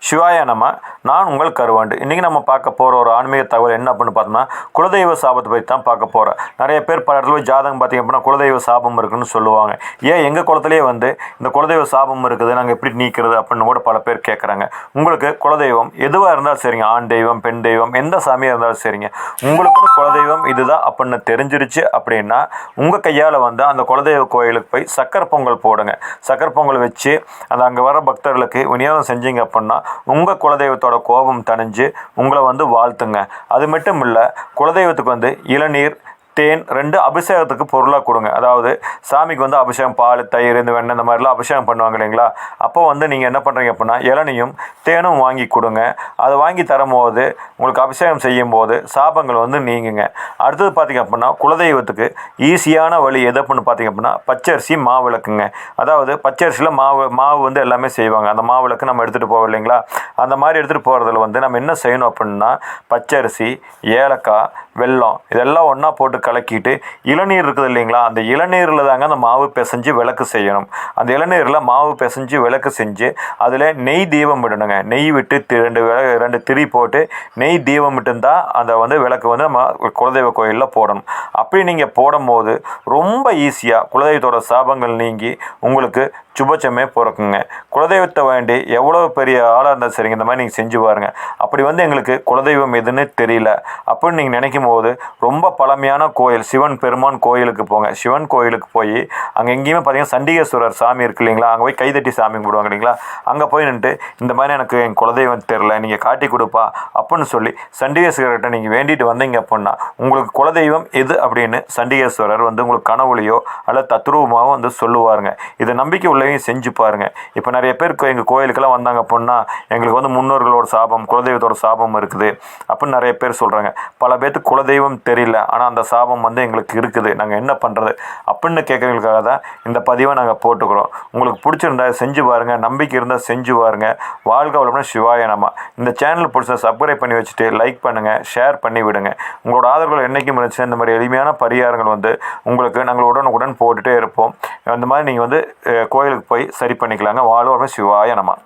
சிவாய நம. நான் உங்கள் கருவாண்டு. இன்றைக்கி நம்ம பார்க்க போகிற ஒரு ஆன்மீக தகவல் என்ன அப்படின்னு பார்த்தோம்னா, குலதெய்வ சாபத்தை பற்றி தான் பார்க்க போகிறோம். நிறைய பேர் பல இடத்துல ஜாதகம் பார்த்திங்க அப்படின்னா குலதெய்வ சாபம் இருக்குன்னு சொல்லுவாங்க. ஏன் எங்கள் குலத்திலே இந்த குலதெய்வ சாபம் இருக்குது, நாங்கள் எப்படி நீக்கிறது அப்படின்னு கூட பல பேர் கேட்குறாங்க. உங்களுக்கு குலதெய்வம் எதுவாக இருந்தாலும் சரிங்க, ஆண் தெய்வம் பெண் தெய்வம் எந்த சாமியாக இருந்தாலும் சரிங்க, உங்களுக்குன்னு குலதெய்வம் இதுதான் அப்படின்னு தெரிஞ்சிருச்சு அப்படின்னா உங்கள் கையால் அந்த குலதெய்வ கோயிலுக்கு போய் சக்கரை பொங்கல் போடுங்க. சக்கரை பொங்கல் வச்சு அங்கே வர பக்தர்களுக்கு விநியோகம் செஞ்சீங்க அப்படின்னா உங்கள் குலதெய்வத்தோட கோபம் தணிஞ்சு உங்களை வாழ்த்துங்க. அது மட்டும் இல்லை, குலதெய்வத்துக்கு இளநீர் தேன் 2 அபிஷேகத்துக்கு பொருளாக கொடுங்க. அதாவது சாமிக்கு அபிஷேகம் பால் தயிர் இந்த வெண்ணெய் இந்த மாதிரிலாம் அபிஷேகம் பண்ணுவாங்க இல்லைங்களா. அப்போ நீங்கள் என்ன பண்ணுறீங்க அப்படின்னா இளநியும் தேனும் வாங்கி கொடுங்க. அதை வாங்கி தரும்போது உங்களுக்கு அபிஷேகம் செய்யும் போது சாபங்கள் நீங்குங்க. அடுத்தது பார்த்திங்க அப்படின்னா குலதெய்வத்துக்கு ஈஸியான வழி எது அப்படின்னு பார்த்திங்க அப்படின்னா பச்சரிசி மாவிளக்குங்க. அதாவது பச்சரிசியில் மாவு எல்லாமே செய்வாங்க. அந்த மாவிளக்கு நம்ம எடுத்துகிட்டு போவோம் இல்லைங்களா. அந்த மாதிரி எடுத்துகிட்டு போகிறதுல நம்ம என்ன செய்யணும் அப்படின்னா பச்சரிசி, ஏலக்காய், வெல்லம் இதெல்லாம் ஒன்றா போட்டு கலக்கிட்டு இளநீர் இருக்குது இல்லைங்களா, அந்த இளநீரில் தாங்க அந்த மாவு பிசைஞ்சு விளக்கு செய்யணும். அந்த இளநீரில் மாவு பிசைஞ்சு விளக்கு செஞ்சு அதில் நெய் தீபம் விடணுங்க. நெய் விட்டு 2 திரி போட்டு நெய் தீபம் விட்டுருந்தால் அந்த விளக்கு நம்ம குலதெய்வ கோயிலில் போடணும். அப்படி நீங்கள் போடும்போது ரொம்ப ஈஸியாக குலதெய்வத்தோட சாபங்கள் நீங்கி உங்களுக்கு சுபச்சமே பிறக்குங்க. குலதெய்வத்தை வேண்டி எவ்வளோ பெரிய ஆளாக இருந்தால் சரிங்க, இந்த மாதிரி நீங்கள் செஞ்சு பாருங்கள். அப்படி எங்களுக்கு குலதெய்வம் எதுன்னு தெரியல அப்படின்னு நீங்கள் நினைக்கும் போது ரொம்ப பழமையான கோயில் சிவன் பெருமான் கோயிலுக்கு போங்க. சிவன் கோயிலுக்கு போய் அங்கே எங்கேயுமே பார்த்தீங்கன்னா சண்டிகேஸ்வரர் சாமி இருக்கு இல்லைங்களா, அங்கே போய் கைதட்டி சாமி கும்பிடுவாங்க இல்லைங்களா. அங்கே போய் நின்றுட்டு இந்த மாதிரி எனக்கு என் குலதெய்வம் தெரில, நீங்கள் காட்டி கொடுப்பா அப்படின்னு சொல்லி சண்டிகேஸ்வரர்கிட்ட நீங்கள் வேண்டிட்டு வந்தீங்க அப்படின்னா உங்களுக்கு குலதெய்வம் எது அப்படின்னு சண்டிகேஸ்வரர் உங்களுக்கு கனவுலையோ அல்லது தத்ரூபமாகவோ சொல்லுவாருங்க. இதை நம்பிக்கை உள்ளவங்க செஞ்சு பாருங்கள். இப்போ நிறைய பேர் எங்கள் கோயிலுக்கெல்லாம் வந்தாங்க அப்படின்னா எங்களுக்கு முன்னோர்களோட சாபம் குலதெய்வத்தோட சாபம் இருக்குது அப்படின்னு நிறைய பேர் சொல்கிறாங்க. பல பேர்த்துக்கு குலதெய்வம் தெரியல, ஆனால் அந்த சாபம் எங்களுக்கு இருக்குது, நாங்கள் என்ன பண்ணுறது அப்படின்னு கேட்குறவங்களுக்காக தான் இந்த பதிவை நாங்கள் போட்டுக்கிறோம். உங்களுக்கு பிடிச்சிருந்தா செஞ்சு பாருங்கள், நம்பிக்கை இருந்தால் செஞ்சு பாருங்கள். வாழ்க வளமுடன். சிவாய நம. இந்த சேனல் பிடிச்ச சப்ஸ்கிரைப் பண்ணி வச்சுட்டு லைக் பண்ணுங்கள், ஷேர் பண்ணி விடுங்க. உங்களோட ஆதரவுகள் என்றைக்கும் இருந்துச்சு இந்த மாதிரி எளிமையான பரிகாரங்கள் உங்களுக்கு நாங்கள் உடனுக்குடன் போட்டுகிட்டே இருப்போம். அந்த மாதிரி நீங்கள் கோயிலுக்கு போய் சரி பண்ணிக்கலாங்க. வாழ்க வளமுடன். சிவாய நம.